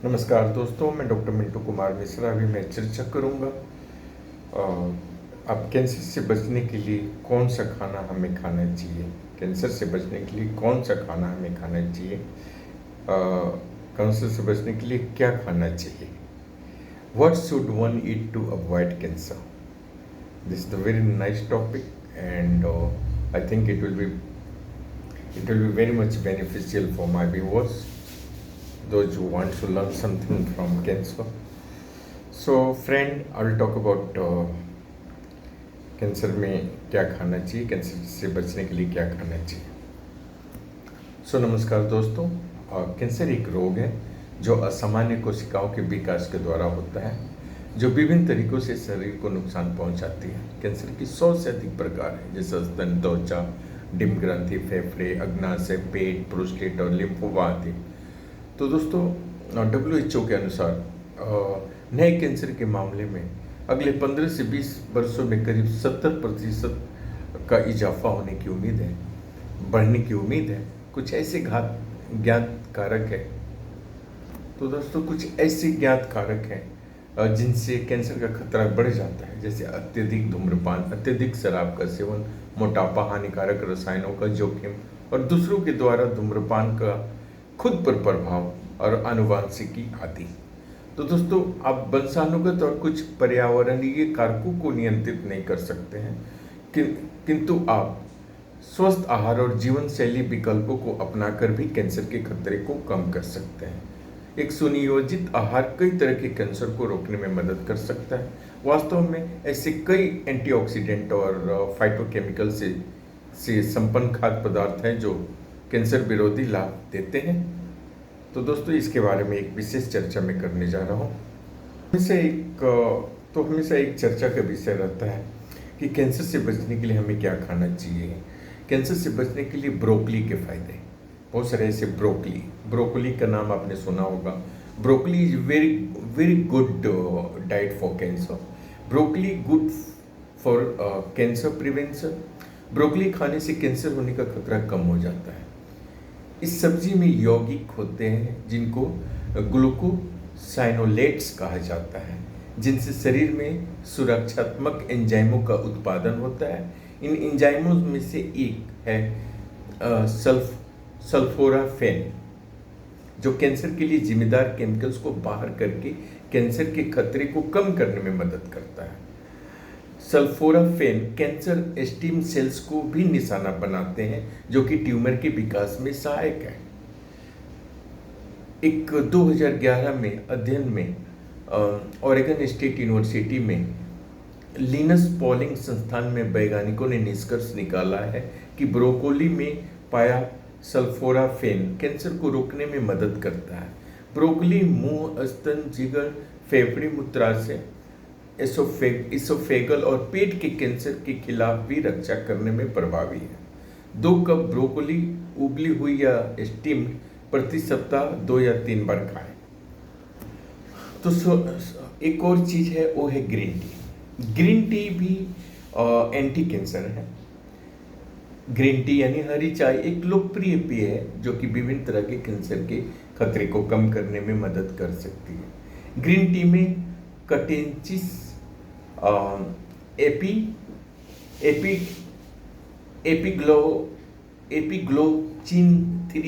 नमस्कार दोस्तों, मैं डॉक्टर मिंटू कुमार मिश्रा। अभी मैं चर्चा करूंगा अब कैंसर से बचने के लिए कौन सा खाना हमें खाना चाहिए। कैंसर से बचने के लिए कौन सा खाना हमें खाना चाहिए, कैंसर से बचने के लिए क्या खाना चाहिए। What should one eat to avoid cancer. This is the very nice topic and I think it will be very much beneficial for my viewers, those who want to learn something from cancer. So friend, I'll talk about cancer में क्या खाना चाहिए, cancer से बचने के लिए क्या खाना चाहिए। सो नमस्कार दोस्तों, कैंसर एक रोग है जो असामान्य कोशिकाओं के विकास के द्वारा होता है, जो विभिन्न तरीकों से शरीर को नुकसान पहुंचाती है। कैंसर की 100 से अधिक प्रकार हैं, जैसे स्तन, त्वचा, डिम्ब ग्रंथि, फेफड़े, अग्नाशय, पेट, प्रोस्टेट और लिम्फोमा आदि। तो दोस्तों, WHO के अनुसार नए कैंसर के मामले में अगले 15 से 20 वर्षों में करीब 70% का इजाफा होने की उम्मीद है, बढ़ने की उम्मीद है। कुछ ऐसे ज्ञात कारक है, तो दोस्तों कुछ ऐसे ज्ञात कारक हैं जिनसे कैंसर का खतरा बढ़ जाता है, जैसे अत्यधिक धूम्रपान, अत्यधिक शराब का सेवन, मोटापा, हानिकारक रसायनों का जोखिम और दूसरों के द्वारा धूम्रपान का खुद पर प्रभाव और आनुवांशिकी आदि। तो दोस्तों, आप वंशानुगत और कुछ पर्यावरणीय कारकों को नियंत्रित नहीं कर सकते हैं, किंतु आप स्वस्थ आहार और जीवन शैली विकल्पों को अपनाकर भी कैंसर के खतरे को कम कर सकते हैं। एक सुनियोजित आहार कई तरह के कैंसर को रोकने में मदद कर सकता है। वास्तव में ऐसे कई एंटीऑक्सीडेंट और फाइटोकेमिकल से संपन्न खाद्य पदार्थ हैं जो कैंसर विरोधी लाभ देते हैं। तो दोस्तों, इसके बारे में एक विशेष चर्चा मैं करने जा रहा हूँ। हमेशा एक चर्चा का विषय रहता है कि कैंसर से बचने के लिए हमें क्या खाना चाहिए। कैंसर से बचने के लिए ब्रोकली के फायदे बहुत सारे ऐसे। ब्रोकली का नाम आपने सुना होगा। Broccoli is very very good diet for cancer. Broccoli good for cancer prevention. Broccoli खाने से कैंसर होने का खतरा कम हो जाता है। इस सब्जी में यौगिक होते हैं जिनको ग्लूकोसाइनोलेट्स कहा जाता है, जिनसे शरीर में सुरक्षात्मक एंजाइमों का उत्पादन होता है। इन एंजाइमों में से एक है सल्फोराफेन, जो कैंसर के लिए जिम्मेदार केमिकल्स को बाहर करके कैंसर के खतरे को कम करने में मदद करता है। सल्फोराफेन कैंसर स्टेम सेल्स को भी निशाना बनाते हैं, जो कि ट्यूमर के विकास में सहायक है। एक 2011 में अध्ययन में ओरेगन स्टेट यूनिवर्सिटी में लिनस पॉलिंग संस्थान में वैज्ञानिकों ने निष्कर्ष निकाला है कि ब्रोकोली में पाया सल्फोराफेन कैंसर को रोकने में मदद करता है। ब्रोकोली मुंह, स्तन, जिगर, फेफड़े, मूत्राशय, इसोफेगल और पेट के कैंसर के खिलाफ भी रक्षा करने में प्रभावी है। 2 कप ब्रोकोली उबली हुई या स्टीम्ड प्रति सप्ताह 2 या 3 बार खाएं। तो एक और चीज है, वो है ग्रीन टी। ग्रीन टी भी एंटी कैंसर है। ग्रीन टी यानी हरी चाय एक लोकप्रिय पेय है जो कि विभिन्न तरह के कैंसर के खतरे को कम करने में मदद कर सकती है। ग्रीन टी में कटेंचिस एपिग्लोचिन 3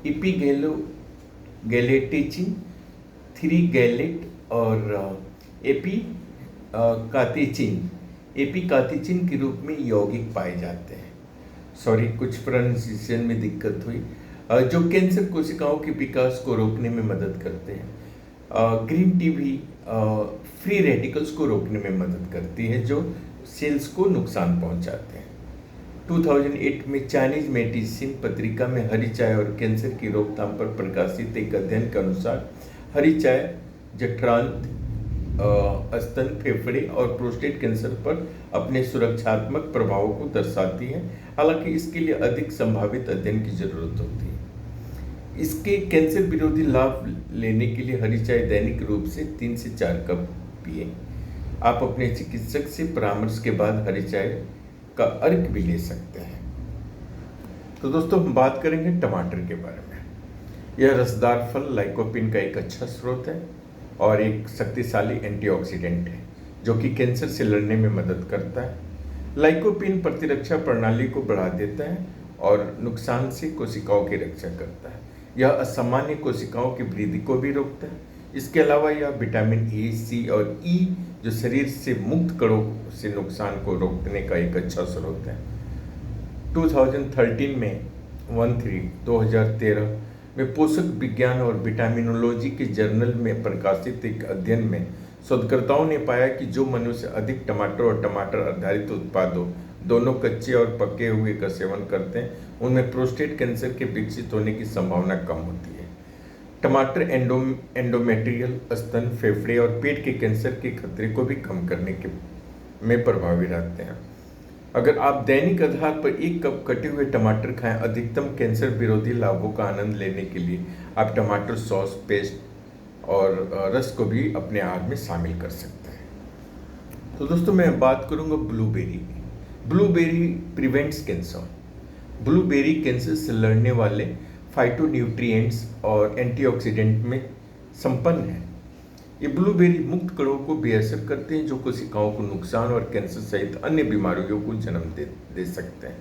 एपिगैलेटिचिन 3 गैलेट और एपिकातिचिन के रूप में यौगिक पाए जाते हैं। कुछ प्रोनाउंसिएशन में दिक्कत हुई। जो कैंसर कोशिकाओं के विकास को रोकने में मदद करते हैं। ग्रीन टी भी फ्री रेडिकल्स को रोकने में मदद करती है, जो सेल्स को नुकसान पहुंचाते हैं। 2008 में चाइनीज मेडिसिन पत्रिका में हरी चाय और कैंसर की रोकथाम पर प्रकाशित एक अध्ययन के अनुसार हरी चाय जठरांत्र, स्तन, फेफड़े और प्रोस्टेट कैंसर पर अपने सुरक्षात्मक प्रभावों को दर्शाती है। हालांकि इसके लिए अधिक संभावित अध्ययन की जरूरत होती है। इसके कैंसर विरोधी लाभ लेने के लिए हरी चाय दैनिक रूप से 3 से 4 कप पिए। आप अपने चिकित्सक से परामर्श के बाद हरी चाय का अर्क भी ले सकते हैं। तो दोस्तों हम बात करेंगे टमाटर के बारे में। यह रसदार फल लाइकोपिन का एक अच्छा स्रोत है और एक शक्तिशाली एंटीऑक्सीडेंट है जो कि कैंसर से लड़ने में मदद करता है। लाइकोपिन प्रतिरक्षा प्रणाली को बढ़ा देता है और नुकसान से कोशिकाओं की रक्षा करता है। यह असामान्य कोशिकाओं की वृद्धि को भी रोकता है। इसके अलावा यह विटामिन ए, सी और ई जो शरीर से मुक्त कणों से नुकसान को रोकने का एक अच्छा स्रोत है। 2013 में 2013 में पोषक विज्ञान और विटामिनोलॉजी के जर्नल में प्रकाशित एक अध्ययन में शोधकर्ताओं ने पाया कि जो मनुष्य अधिक टमाटर और टमाटर आधारित उत्पादों दोनों कच्चे और पके हुए का सेवन करते हैं उनमें प्रोस्टेट कैंसर के विकसित होने की संभावना कम होती है। टमाटर एंडोमेट्रियल, स्तन, फेफड़े और पेट के कैंसर के खतरे को भी कम करने के में प्रभावी रहते हैं। अगर आप दैनिक आधार पर 1 कप कटे हुए टमाटर खाएं, अधिकतम कैंसर विरोधी लाभों का आनंद लेने के लिए आप टमाटर सॉस, पेस्ट और रस को भी अपने आहार में शामिल कर सकते हैं। तो दोस्तों मैं बात करूंगा ब्लूबेरी की। Blueberry prevents cancer. Blueberry cancer से लड़ने वाले फाइटोन्यूट्रिएंट्स और एंटीऑक्सीडेंट में संपन्न है। ये ब्लूबेरी मुक्त कणों को बेअसर करते हैं जो कोशिकाओं को नुकसान और कैंसर सहित अन्य बीमारियों को जन्म दे सकते हैं।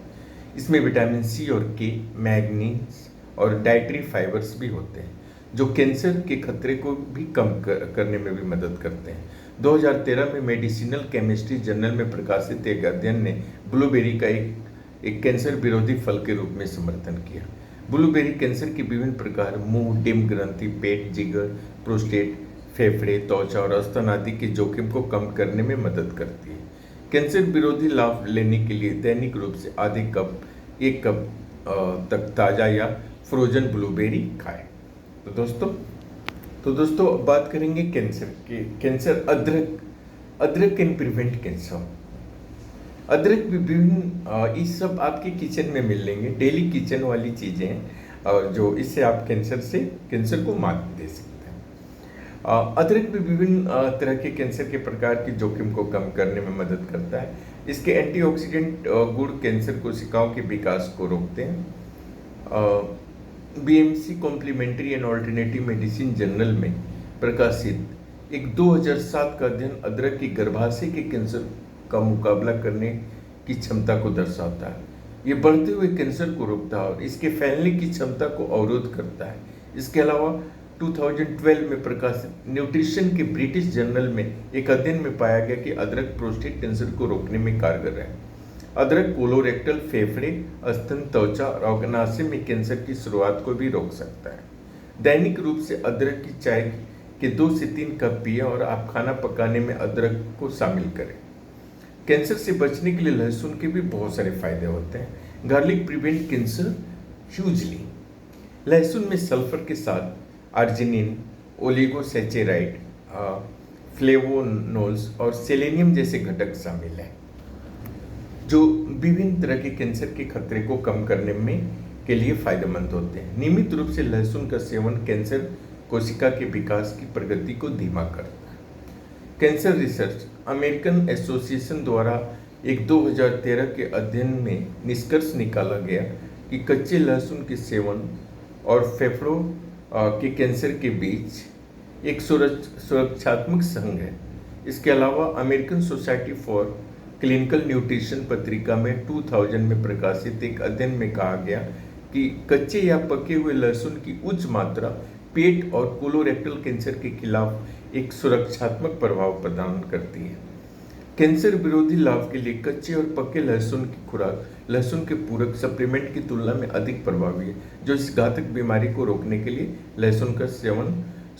इसमें विटामिन सी और के, मैग्नीज और डाइटरी फाइबर्स भी होते हैं जो कैंसर के खतरे को भी कम करने में भी मदद करते हैं। 2013 में मेडिसिनल केमिस्ट्री जर्नल में प्रकाशित एक अध्ययन ने ब्लूबेरी का एक कैंसर विरोधी फल के रूप में समर्थन किया। ब्लूबेरी कैंसर के विभिन्न प्रकार मुंह, डिम्ब ग्रंथि, पेट, जिगर, प्रोस्टेट, फेफड़े, त्वचा और स्तन आदि के जोखिम को कम करने में मदद करती है। कैंसर विरोधी लाभ लेने के लिए दैनिक रूप से आधे कप 1 कप तक ताज़ा या फ्रोजन ब्लूबेरी खाएं। तो दोस्तों अब बात करेंगे कैंसर। अदरक कैन प्रिवेंट कैंसर। अदरक भी विभिन्न ये सब आपके किचन में मिल लेंगे, डेली किचन वाली चीज़ें हैं और जो इससे आप कैंसर को मात दे सकते हैं। अदरक भी विभिन्न तरह के कैंसर के प्रकार के जोखिम को कम करने में मदद करता है। इसके एंटीऑक्सीडेंट गुण कैंसर कोशिकाओं के विकास को रोकते हैं। BMC complementary and alternative medicine journal में प्रकाशित एक 2007 का अध्ययन अदरक की गर्भाशय के कैंसर का मुकाबला करने की क्षमता को दर्शाता है। ये बढ़ते हुए कैंसर को रोकता है और इसके फैलने की क्षमता को अवरोध करता है। इसके अलावा 2012 में प्रकाशित न्यूट्रिशन के ब्रिटिश जर्नल में एक अध्ययन में पाया गया कि अदरक प्रोस्टेट कैंसर को रोकने में कारगर है। अदरक कोलोरेक्टल, फेफड़े, स्तन, त्वचा और अग्नाशय में कैंसर की शुरुआत को भी रोक सकता है। दैनिक रूप से अदरक की चाय के 2 से 3 कप पिएं और आप खाना पकाने में अदरक को शामिल करें। कैंसर से बचने के लिए लहसुन के भी बहुत सारे फायदे होते हैं। Garlic prevent cancer hugely. लहसुन में सल्फर के साथ आर्जिनिन, ओलिगोसैचेराइड, फ्लेवोनोल्स और सेलेनियम जैसे घटक शामिल हैं जो विभिन्न तरह के कैंसर के खतरे को कम करने में के लिए फायदेमंद होते हैं। नियमित रूप से लहसुन का सेवन कैंसर कोशिका के विकास की प्रगति को धीमा करता है। Cancer research. अमेरिकन एसोसिएशन द्वारा एक 2013 के अध्ययन में निष्कर्ष निकाला गया कि कच्चे लहसुन के सेवन और फेफड़ों के कैंसर के बीच एक सुरक्षात्मक संघ है। इसके अलावा American society for clinical nutrition पत्रिका में 2000 में प्रकाशित एक अध्ययन में कहा गया कि कच्चे या पके हुए लहसुन की उच्च मात्रा पेट और कोलोरेक्टल कैंसर के खिलाफ एक सुरक्षात्मक प्रभाव प्रदान करती है। कैंसर विरोधी लाभ के लिए कच्चे और पके लहसुन की खुराक लहसुन के पूरक सप्लीमेंट की तुलना में अधिक प्रभावी है, जो इस घातक बीमारी को रोकने के लिए लहसुन का सेवन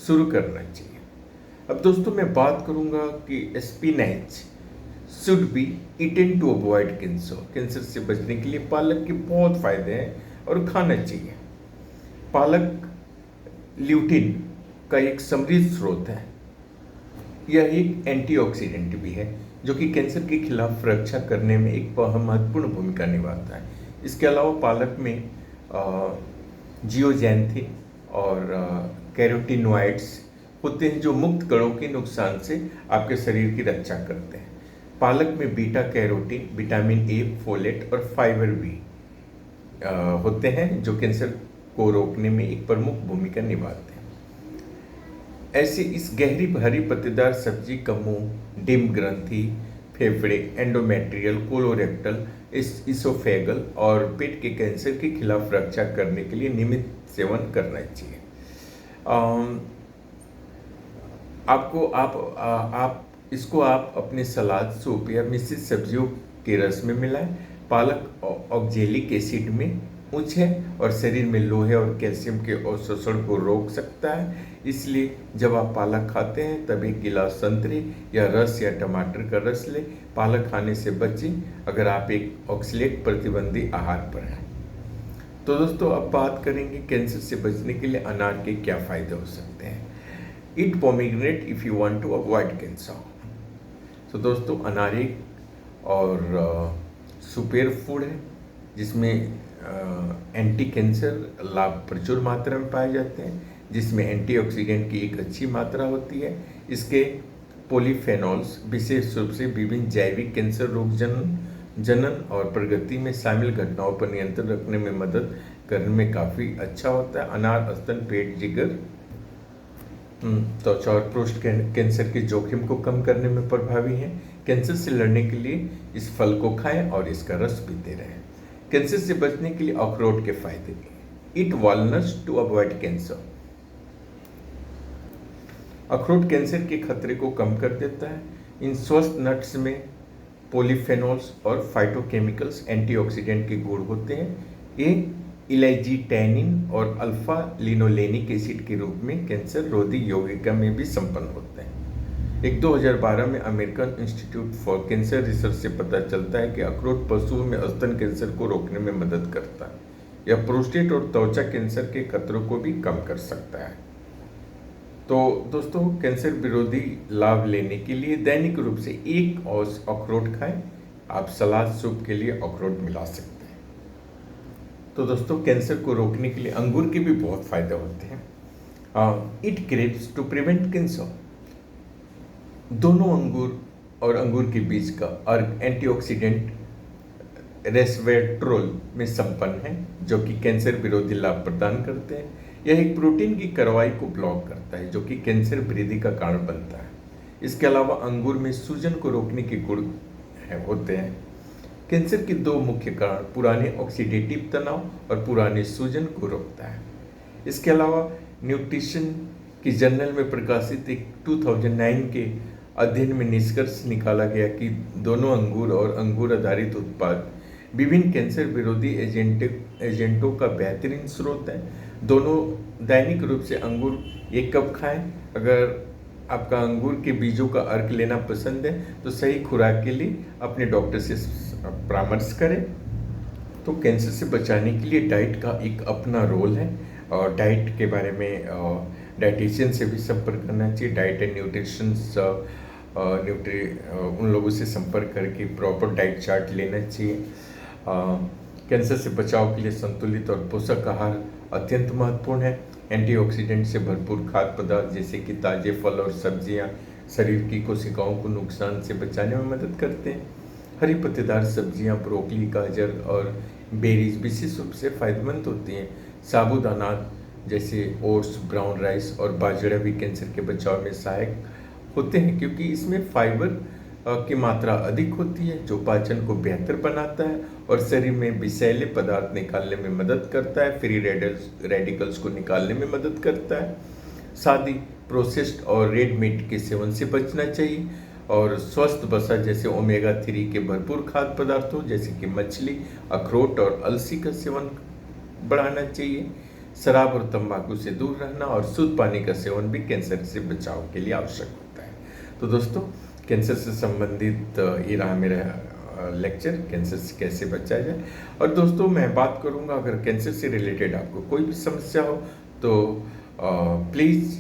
शुरू करना चाहिए। अब दोस्तों मैं बात करूंगा कि spinach should be eaten to avoid cancer. Cancer से बचने के लिए पालक के बहुत फायदे हैं और खाना चाहिए। पालक ल्यूटिन का एक समृद्ध स्रोत है। यह एक एंटीऑक्सीडेंट भी है जो कि कैंसर के खिलाफ रक्षा करने में एक महत्वपूर्ण भूमिका निभाता है। इसके अलावा पालक में जियोजैंथिन और कैरोटीनॉइड्स होते हैं जो मुक्त कणों के नुकसान से आपके शरीर की रक्षा करते हैं। पालक में beta carotene, vitamin A, folate और फाइबर भी होते हैं जो कैंसर को रोकने में एक प्रमुख भूमिका निभाते हैं। ऐसे इस गहरी हरी पत्तेदार सब्जी का मुंह डिम ग्रंथि, फेफड़े, एंडोमेट्रियल, कोलोरेक्टल, इसोफेगल और पेट के कैंसर के खिलाफ रक्षा करने के लिए नियमित सेवन करना चाहिए। आप इसको आप अपने सलाद, सूप या मिश्रित सब्जियों के रस में मिलाएं। पालक ऑक्जेलिक एसिड में उच्च है और शरीर में लोहे और कैल्शियम के अवशोषण को रोक सकता है। इसलिए जब आप पालक खाते हैं तब एक गिलास संतरे या रस या टमाटर का रस लें। पालक खाने से बचें अगर आप एक ऑक्सलेट प्रतिबंधी आहार पर हैं। तो दोस्तों, अब बात करेंगे कैंसर से बचने के लिए अनार के क्या फायदे हो सकते हैं। Eat pomegranate if you want to avoid cancer. तो दोस्तों, अनार एक और सुपेर फूड है जिसमें एंटी कैंसर लाभ प्रचुर मात्रा में पाए जाते हैं, जिसमें एंटीऑक्सीडेंट की एक अच्छी मात्रा होती है। इसके पॉलीफेनॉल्स विशेष रूप से विभिन्न जैविक कैंसर रोग जनन और प्रगति में शामिल घटनाओं पर नियंत्रण रखने में मदद करने में काफ़ी अच्छा होता है। अनार स्तन, पेट, जिगर, त्वचा और प्रोस्ट कैंसर के जोखिम को कम करने में प्रभावी है। कैंसर से लड़ने के लिए इस फल को खाएं और इसका रस पीते रहें। कैंसर से बचने के लिए अखरोट के फायदे। ईट वॉलनट्स टू अवॉइड कैंसर। अखरोट कैंसर के खतरे को कम कर देता है। इन स्वस्थ नट्स में पॉलीफेनॉल्स और फाइटोकेमिकल्स एंटीऑक्सीडेंट के गुण होते हैं। ये इलायची टैनिन और अल्फा लिनोलेनिक एसिड के रूप में कैंसर रोधी यौगिका में भी संपन्न होते हैं। एक 2012 में American institute for cancer research से पता चलता है कि अखरोट पशुओं में स्तन कैंसर को रोकने में मदद करता है। यह प्रोस्टेट और त्वचा कैंसर के खतरों को भी कम कर सकता है। तो दोस्तों, कैंसर विरोधी लाभ लेने के लिए दैनिक रूप से एक औंस अखरोट खाएं। आप सलाद, सूप के लिए अखरोट मिला सकते हैं। तो दोस्तों, कैंसर को रोकने के लिए अंगूर के भी बहुत फायदे होते हैं। ईट ग्रेप्स टू प्रिवेंट कैंसर। दोनों अंगूर और अंगूर के बीज का अर्क एंटीऑक्सीडेंट रेस्वेट्रोल में संपन्न है, जो कि कैंसर विरोधी लाभ प्रदान करते हैं। यह एक प्रोटीन की कार्रवाई को ब्लॉक करता है जो कि कैंसर वृद्धि का कारण बनता है। इसके अलावा अंगूर में सूजन को रोकने के गुण होते हैं। कैंसर के दो मुख्य कारण पुराने ऑक्सीडेटिव तनाव और पुराने सूजन को रोकता है। इसके अलावा न्यूट्रिशन की जर्नल में प्रकाशित एक 2009 के अध्ययन में निष्कर्ष निकाला गया कि दोनों अंगूर और अंगूर आधारित उत्पाद विभिन्न कैंसर विरोधी एजेंटों का बेहतरीन स्रोत है। दोनों दैनिक रूप से अंगूर 1 कप खाएं। अगर आपका अंगूर के बीजों का अर्क लेना पसंद है तो सही खुराक के लिए अपने डॉक्टर से परामर्श करें। तो कैंसर से बचाने के लिए डाइट का एक अपना रोल है और डाइट के बारे में डाइटिशियन से भी संपर्क करना चाहिए। डाइट एंड न्यूट्रिशन उन लोगों से संपर्क करके प्रॉपर डाइट चार्ट लेना चाहिए। कैंसर से बचाव के लिए संतुलित और पोषक आहार अत्यंत महत्वपूर्ण है। एंटीऑक्सीडेंट से भरपूर खाद्य पदार्थ जैसे कि ताजे फल और सब्जियां शरीर की कोशिकाओं को नुकसान से बचाने में मदद करते हैं। हरी पत्तेदार सब्जियां, ब्रोकली, गाजर और बेरीज विशेष रूप से फायदेमंद होती हैं। साबूदाना जैसे ओट्स, ब्राउन राइस और बाजरा भी कैंसर के बचाव में सहायक होते हैं क्योंकि इसमें फाइबर की मात्रा अधिक होती है जो पाचन को बेहतर बनाता है और शरीर में विषैले पदार्थ निकालने में मदद करता है। फ्री रेडिकल्स को निकालने में मदद करता है। साथ ही प्रोसेस्ड और रेड मीट के सेवन से बचना चाहिए और स्वस्थ वसा जैसे ओमेगा 3 के भरपूर खाद्य पदार्थों जैसे कि मछली, अखरोट और अलसी का सेवन बढ़ाना चाहिए। शराब और तंबाकू से दूर रहना और शुद्ध पानी का सेवन भी कैंसर से बचाव के लिए आवश्यक होता है। तो दोस्तों, कैंसर से संबंधित ये रहा मेरा लेक्चर, कैंसर से कैसे बचा जाए। और दोस्तों, मैं बात करूंगा अगर कैंसर से रिलेटेड आपको कोई भी समस्या हो तो प्लीज़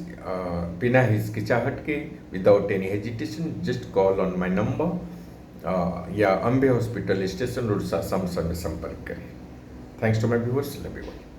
बिना हिचकिचाहट के, without any hesitation, just call on my number या Ambe hospital station road Sasaram में संपर्क करें। Thanks to my viewers, love you all.